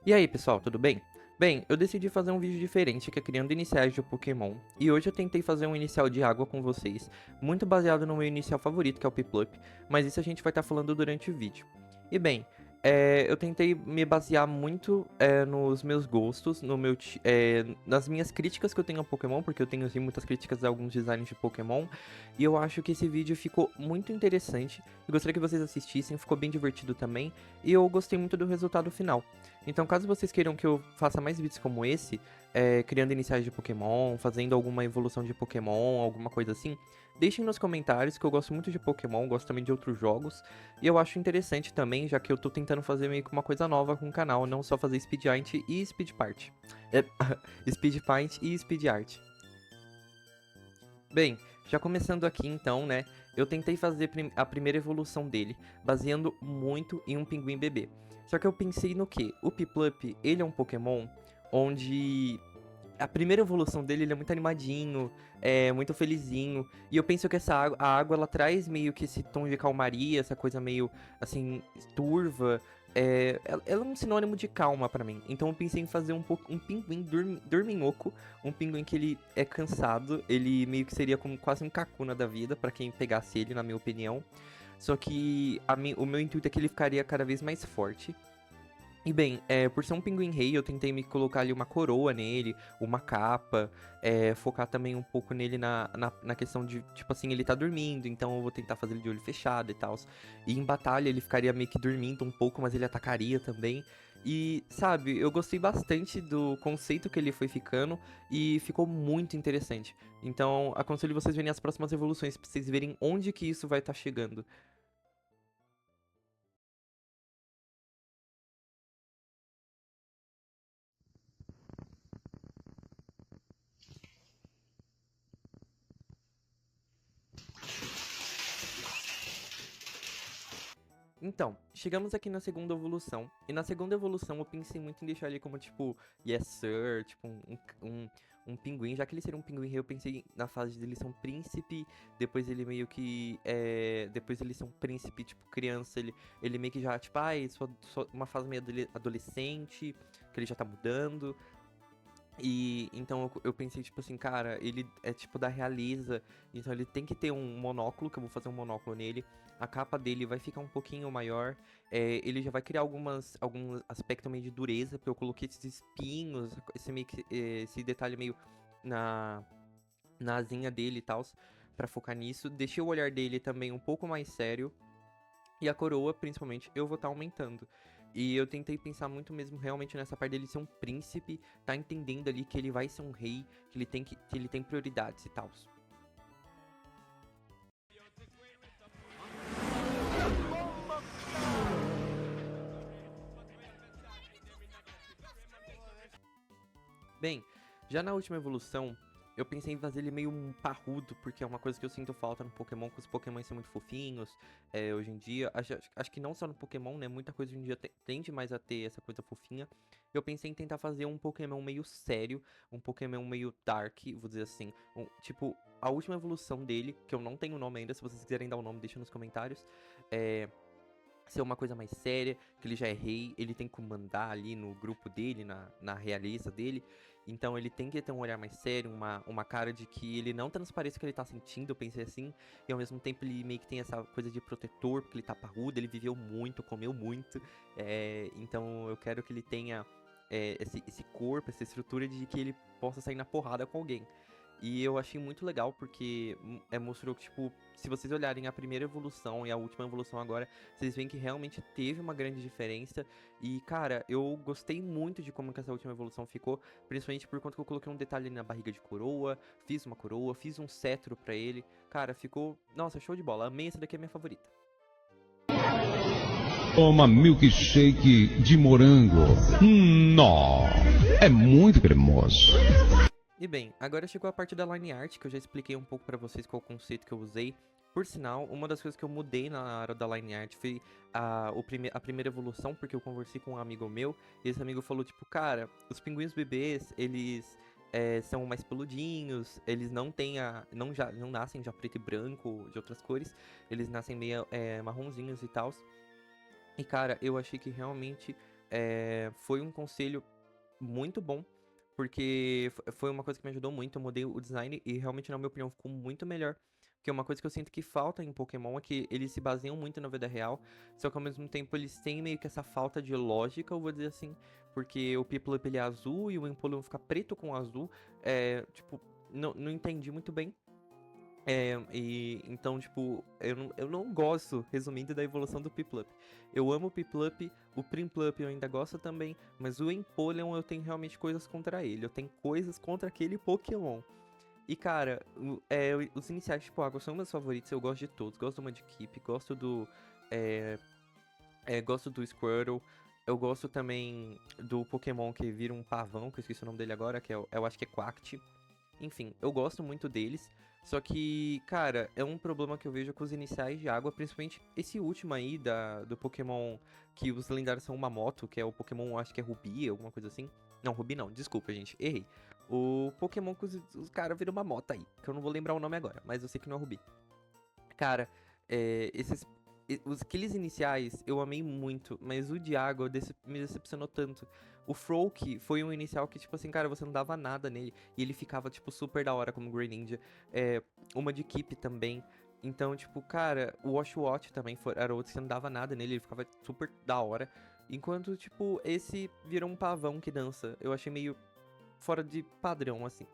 E aí, pessoal, tudo bem? Bem, eu decidi fazer um vídeo diferente que é criando iniciais de Pokémon, e hoje eu tentei fazer um inicial de água com vocês, muito baseado no meu inicial favorito, que é o Piplup, mas isso a gente vai estar falando durante o vídeo. E bem, eu tentei me basear muito nos meus gostos, nas minhas críticas que eu tenho a Pokémon, porque eu tenho assim, muitas críticas a alguns designs de Pokémon, e eu acho que esse vídeo ficou muito interessante, e gostaria que vocês assistissem, ficou bem divertido também, e eu gostei muito do resultado final. Então, caso vocês queiram que eu faça mais vídeos como esse, criando iniciais de Pokémon, fazendo alguma evolução de Pokémon, alguma coisa assim, deixem nos comentários, que eu gosto muito de Pokémon, gosto também de outros jogos, e eu acho interessante também, já que eu tô tentando fazer meio que uma coisa nova com o canal, não só fazer Speed Art e Speed Part. É, Speed Paint e Speed Art. Bem, já começando aqui então, né? Eu tentei fazer a primeira evolução dele, baseando muito em um pinguim bebê. Só que eu pensei no quê? O Piplup, ele é um Pokémon onde a primeira evolução dele, ele é muito animadinho, é muito felizinho. E eu penso que a água, ela traz meio que esse tom de calmaria, essa coisa meio, assim, turva. Ela é um sinônimo de calma pra mim. Então eu pensei em fazer um pinguim dorminhoco, um pinguim que ele é cansado, ele meio que seria como quase um Kakuna da vida, pra quem pegasse ele, na minha opinião. Só que o meu intuito é que ele ficaria cada vez mais forte. E bem, por ser um pinguim rei, eu tentei me colocar ali uma coroa nele, uma capa, focar também um pouco nele na questão de, tipo assim, ele tá dormindo, então eu vou tentar fazer ele de olho fechado e tal. E em batalha ele ficaria meio que dormindo um pouco, mas ele atacaria também. E, sabe, eu gostei bastante do conceito que ele foi ficando e ficou muito interessante. Então, aconselho vocês verem as próximas evoluções pra vocês verem onde que isso vai estar chegando. Então, chegamos aqui na segunda evolução. E na segunda evolução eu pensei muito em deixar ele como, tipo, Yes Sir, tipo, um pinguim. Já que ele seria um pinguim rei, eu pensei na fase dele ser um príncipe. Depois ele meio que. Depois ele ser um príncipe, tipo, criança. Ele meio que já, tipo, ai, uma fase meio adolescente, que ele já tá mudando. E então eu pensei, tipo assim, cara, ele é tipo da Realiza, então ele tem que ter um monóculo, que eu vou fazer um monóculo nele. A capa dele vai ficar um pouquinho maior. Ele já vai criar algum aspecto meio de dureza, porque eu coloquei esses espinhos, esse detalhe meio na, na asinha dele e tal, pra focar nisso. Deixei o olhar dele também um pouco mais sério. E a coroa, principalmente, eu vou estar aumentando. E eu tentei pensar muito mesmo realmente nessa parte dele ser um príncipe, tá entendendo ali que ele vai ser um rei, que ele tem prioridades e tal. Bem, já na última evolução, eu pensei em fazer ele meio um parrudo, porque é uma coisa que eu sinto falta no Pokémon, que os Pokémon são muito fofinhos hoje em dia. Acho que não só no Pokémon, né? Muita coisa hoje em dia tende mais a ter essa coisa fofinha. Eu pensei em tentar fazer um Pokémon meio sério, um Pokémon meio dark, vou dizer assim. Tipo, a última evolução dele, que eu não tenho o nome ainda, se vocês quiserem dar o nome, deixa nos comentários. É, ser uma coisa mais séria, que ele já é rei, ele tem que comandar ali no grupo dele, na realeza dele. Então ele tem que ter um olhar mais sério, uma cara de que ele não transpareça o que ele tá sentindo, eu pensei assim. E ao mesmo tempo ele meio que tem essa coisa de protetor, porque ele tá parrudo, ele viveu muito, comeu muito. Então eu quero que ele tenha esse corpo, essa estrutura de que ele possa sair na porrada com alguém. E eu achei muito legal porque mostrou que, tipo, se vocês olharem a primeira evolução e a última evolução agora, vocês veem que realmente teve uma grande diferença. E, cara, eu gostei muito de como que essa última evolução ficou, principalmente por conta que eu coloquei um detalhe ali na barriga de coroa, fiz um cetro pra ele. Cara, ficou, nossa, show de bola. Amei, essa daqui é a minha favorita. Toma milkshake de morango. Nó, é muito cremoso. E bem, agora chegou a parte da line art, que eu já expliquei um pouco pra vocês qual o conceito que eu usei. Por sinal, uma das coisas que eu mudei na hora da line art foi a primeira evolução, porque eu conversei com um amigo meu, e esse amigo falou, tipo, cara, os pinguins bebês, eles são mais peludinhos, eles não têm não nascem já preto e branco, de outras cores, eles nascem meio marronzinhos e tal. E cara, eu achei que realmente foi um conselho muito bom, porque foi uma coisa que me ajudou muito. Eu mudei o design e realmente, na minha opinião, ficou muito melhor. Porque uma coisa que eu sinto que falta em Pokémon é que eles se baseiam muito na vida real, só que ao mesmo tempo eles têm meio que essa falta de lógica, eu vou dizer assim, porque o Piplup ele é azul e o Empoleon fica preto com azul, tipo, não entendi muito bem. E então, tipo, eu não gosto, resumindo, da evolução do Piplup. Eu amo o Piplup, o Primplup eu ainda gosto também, mas o Empoleon eu tenho realmente coisas contra ele. Eu tenho coisas contra aquele Pokémon. E cara, os iniciais tipo água são meus favoritos, eu gosto de todos. Gosto do Mudkip, gosto do. É, gosto do Squirtle. Eu gosto também do Pokémon que vira um pavão, que eu esqueci o nome dele agora, que eu acho que é Quact. Enfim, eu gosto muito deles. Só que, cara, é um problema que eu vejo com os iniciais de água, principalmente esse último aí do Pokémon que os lendários são uma moto, que é o Pokémon, acho que é Rubi, alguma coisa assim. Não, Rubi não, desculpa, gente, errei. O Pokémon que os caras viram uma moto aí, que eu não vou lembrar o nome agora, mas eu sei que não é Rubi. Cara, aqueles iniciais eu amei muito, mas o de água me decepcionou tanto. O Froak foi um inicial que, tipo assim, cara, você não dava nada nele. E ele ficava, tipo, super da hora como Greninja. Uma de Keep também. Então, tipo, cara, o Watch também era outro que você não dava nada nele, ele ficava super da hora. Enquanto, tipo, esse virou um pavão que dança. Eu achei meio fora de padrão, assim.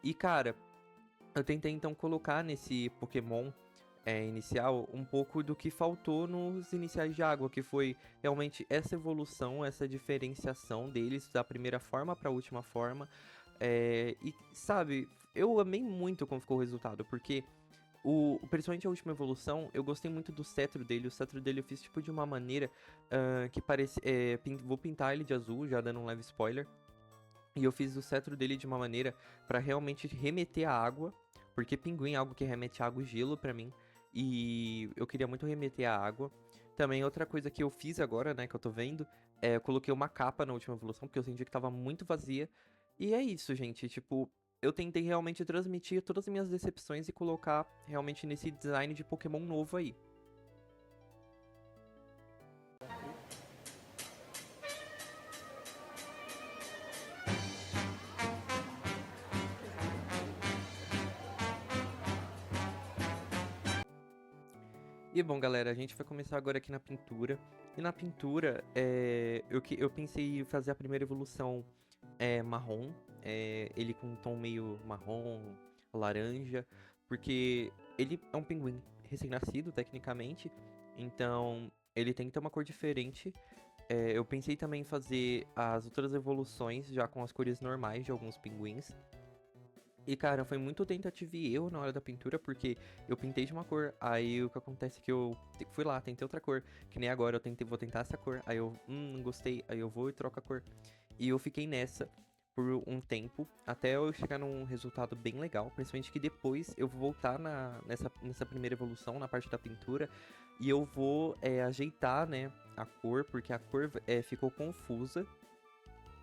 E, cara, eu tentei então colocar nesse Pokémon inicial um pouco do que faltou nos iniciais de água, que foi realmente essa evolução, essa diferenciação deles da primeira forma para a última forma. E sabe, eu amei muito como ficou o resultado, porque principalmente a última evolução, eu gostei muito do cetro dele. O cetro dele eu fiz tipo de uma maneira que parece. Vou pintar ele de azul, já dando um leve spoiler. E eu fiz o cetro dele de uma maneira pra realmente remeter a água, porque pinguim é algo que remete a água e gelo pra mim, e eu queria muito remeter a água. Também outra coisa que eu fiz agora, né, que eu tô vendo, eu coloquei uma capa na última evolução, porque eu senti que tava muito vazia. E é isso, gente, tipo, eu tentei realmente transmitir todas as minhas decepções e colocar realmente nesse design de Pokémon novo aí. E bom, galera, a gente vai começar agora aqui na pintura. E na pintura, eu pensei em fazer a primeira evolução marrom. Ele com um tom meio marrom, laranja. Porque ele é um pinguim recém-nascido, tecnicamente. Então, ele tem que ter uma cor diferente. Eu pensei também em fazer as outras evoluções já com as cores normais de alguns pinguins. E, cara, foi muito tentativa e erro na hora da pintura, porque eu pintei de uma cor, aí o que acontece é que eu fui lá, tentei outra cor, que nem agora vou tentar essa cor, aí eu, não gostei, aí eu vou e troco a cor. E eu fiquei nessa por um tempo, até eu chegar num resultado bem legal, principalmente que depois eu vou voltar nessa primeira evolução, na parte da pintura, e eu vou ajeitar, né, a cor, porque a cor ficou confusa.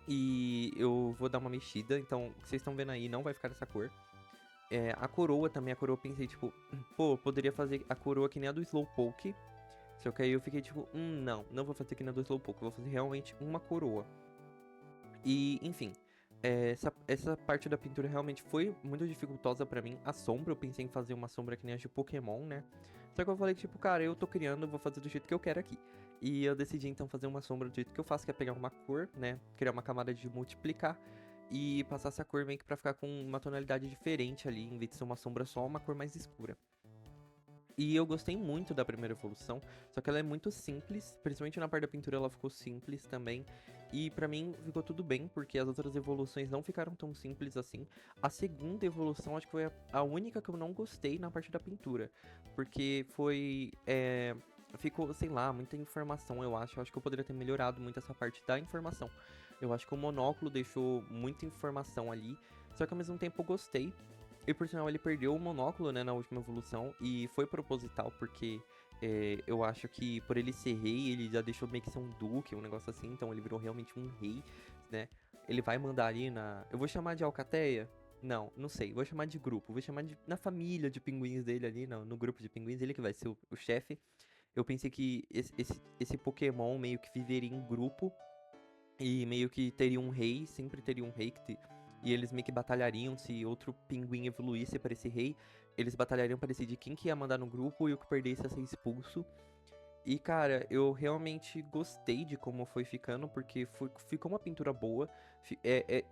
E eu vou dar uma mexida, então o que vocês estão vendo aí não vai ficar dessa cor. A coroa também, a coroa eu pensei, tipo, pô, poderia fazer a coroa que nem a do Slowpoke. Só que aí eu fiquei tipo, não vou fazer que nem a do Slowpoke, vou fazer realmente uma coroa. E, enfim, essa parte da pintura realmente foi muito dificultosa pra mim. A sombra, eu pensei em fazer uma sombra que nem a de Pokémon, né? Só que eu falei, tipo, cara, eu tô criando, vou fazer do jeito que eu quero aqui. E eu decidi então fazer uma sombra do jeito que eu faço, que é pegar uma cor, né? Criar uma camada de multiplicar e passar essa cor meio que pra ficar com uma tonalidade diferente ali, em vez de ser uma sombra só, uma cor mais escura. E eu gostei muito da primeira evolução, só que ela é muito simples, principalmente na parte da pintura ela ficou simples também. E pra mim ficou tudo bem, porque as outras evoluções não ficaram tão simples assim. A segunda evolução acho que foi a única que eu não gostei na parte da pintura, porque ficou, sei lá, muita informação, eu acho. Eu acho que eu poderia ter melhorado muito essa parte da informação. Eu acho que o monóculo deixou muita informação ali, só que ao mesmo tempo eu gostei. E por sinal, ele perdeu o monóculo, né, na última evolução, e foi proposital, porque eu acho que por ele ser rei, ele já deixou meio que ser um duque, um negócio assim, então ele virou realmente um rei, né? Ele vai mandar ali na... Eu vou chamar de Alcateia? Não sei, vou chamar de grupo, vou chamar na família de pinguins dele ali, no grupo de pinguins, ele que vai ser o chefe. Eu pensei que esse Pokémon meio que viveria em grupo, E meio que teria um rei, sempre teria um rei e eles meio que batalhariam se outro pinguim evoluísse para esse rei. Eles batalhariam para decidir quem que ia mandar no grupo e o que perdesse ia ser expulso. E, cara, eu realmente gostei de como foi ficando, porque ficou uma pintura boa.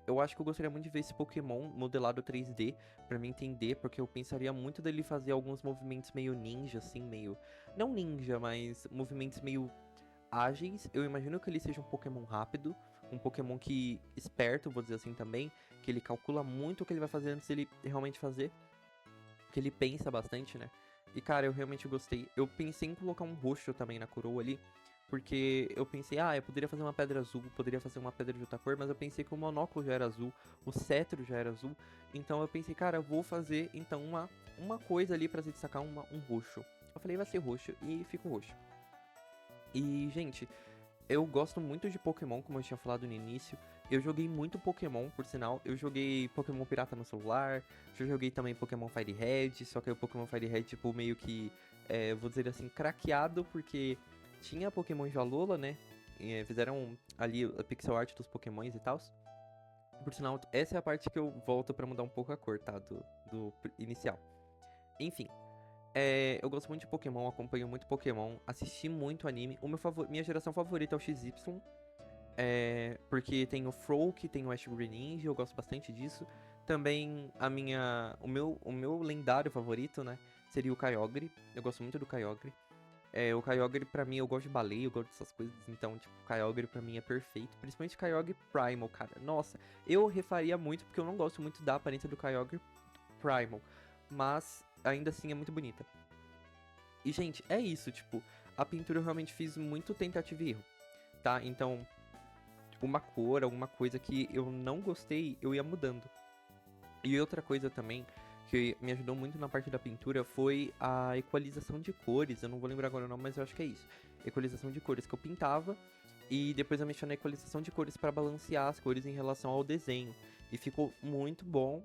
Eu acho que eu gostaria muito de ver esse Pokémon modelado 3D, pra me entender, porque eu pensaria muito dele fazer alguns movimentos meio ninja, assim, meio. Não ninja, mas movimentos meio ágeis. Eu imagino que ele seja um Pokémon rápido, um Pokémon que esperto, vou dizer assim também, que ele calcula muito o que ele vai fazer antes dele realmente fazer, que ele pensa bastante, né? E cara, eu realmente gostei. Eu pensei em colocar um roxo também na coroa ali, porque eu pensei, eu poderia fazer uma pedra azul, poderia fazer uma pedra de outra cor, mas eu pensei que o monóculo já era azul, o cetro já era azul, então eu pensei, cara, eu vou fazer então uma coisa ali pra se destacar um roxo. Eu falei, vai ser roxo, e ficou roxo. E, gente, eu gosto muito de Pokémon, como eu tinha falado no início. Eu joguei muito Pokémon, por sinal. Eu joguei Pokémon Pirata no celular. Já joguei também Pokémon Fire Red. Só que o Pokémon Fire Red, tipo, meio que, vou dizer assim, craqueado, porque tinha Pokémon de Alola, né? Fizeram ali a pixel art dos Pokémons e tal. Por sinal, essa é a parte que eu volto pra mudar um pouco a cor, tá? Do inicial. Enfim. Eu gosto muito de Pokémon, acompanho muito Pokémon, assisti muito anime. Minha geração favorita é o XY, porque tem o Froak, tem o Ash Greninja, eu gosto bastante disso. Também o meu lendário favorito, né, seria o Kyogre. Eu gosto muito do Kyogre. O Kyogre pra mim, eu gosto de baleia, eu gosto dessas coisas, então, tipo, o Kyogre pra mim é perfeito. Principalmente o Kyogre Primal, cara. Nossa, eu refaria muito, porque eu não gosto muito da aparência do Kyogre Primal, mas ainda assim é muito bonita. E, gente, é isso, tipo, a pintura eu realmente fiz muito tentativa e erro, tá? Então, uma cor, alguma coisa que eu não gostei, eu ia mudando. E outra coisa também que me ajudou muito na parte da pintura foi a equalização de cores. Eu não vou lembrar agora o nome, mas eu acho que é isso. Equalização de cores que eu pintava e depois eu mexia na equalização de cores para balancear as cores em relação ao desenho. E ficou muito bom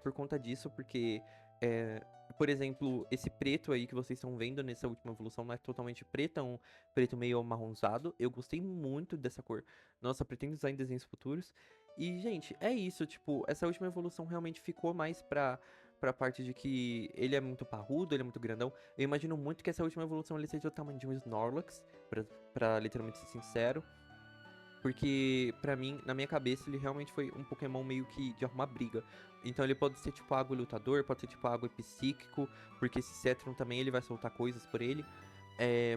por conta disso, porque, é, por exemplo, esse preto aí que vocês estão vendo nessa última evolução não é totalmente preto, é um preto meio amarronzado. Eu gostei muito dessa cor. Nossa, pretendo usar em desenhos futuros. E, gente, é isso, tipo, essa última evolução realmente ficou mais pra parte de que ele é muito parrudo, ele é muito grandão. Eu imagino muito que essa última evolução ele seja o tamanho de um Snorlax, pra literalmente ser sincero. Porque, pra mim, na minha cabeça, ele realmente foi um Pokémon meio que de arrumar briga. Então ele pode ser tipo água lutador, pode ser tipo água psíquico, porque esse Cetron também ele vai soltar coisas por ele.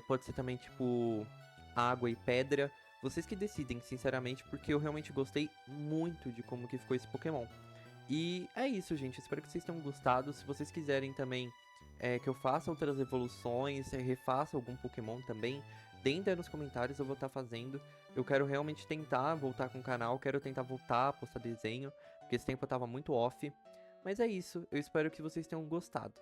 Pode ser também tipo água e pedra. Vocês que decidem, sinceramente, porque eu realmente gostei muito de como que ficou esse Pokémon. E é isso, gente. Espero que vocês tenham gostado. Se vocês quiserem também que eu faça outras evoluções, refaça algum Pokémon também, deem aí nos comentários, eu vou estar fazendo. Eu quero realmente tentar voltar com o canal, quero tentar voltar a postar desenho, porque esse tempo eu tava muito off. Mas é isso, eu espero que vocês tenham gostado.